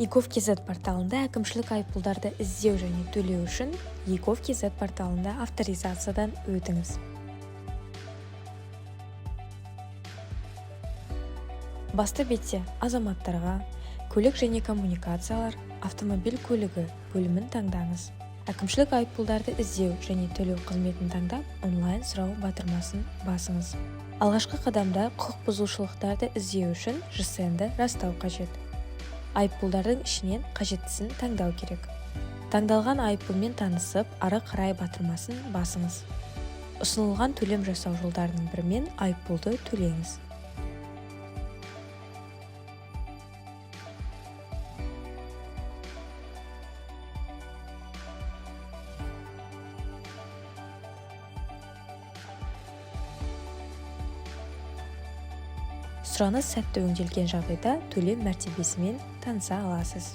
Егов.кз порталында әкімшілік айыппұлдарды іздеу және төлеу үшін Егов.кз порталында авторизациядан өтіңіз. Басты бетте азаматтарға көлік және коммуникациялар, автомобиль көлігі бөлімін таңдаңыз. Әкімшілік айыппұлдарды іздеу және төлеу қызметін таңдап, онлайн сұрау батырмасын басыңыз. Алғашқы қадамда құқық бұзушылықтарды іздеу үшін ЖСН-ді растау қажет. Айыппұлдардың ішінен қажеттісін таңдау керек. Таңдалған айыппұлмен танысып, ары қарай батырмасын басыңыз. Ұсынылған төлем жасау жолдарының бірімен айыппұлды төлеңіз. Сұраныс сәтті өңделген жағдайда төлем мәртебесімен таныса аласыз.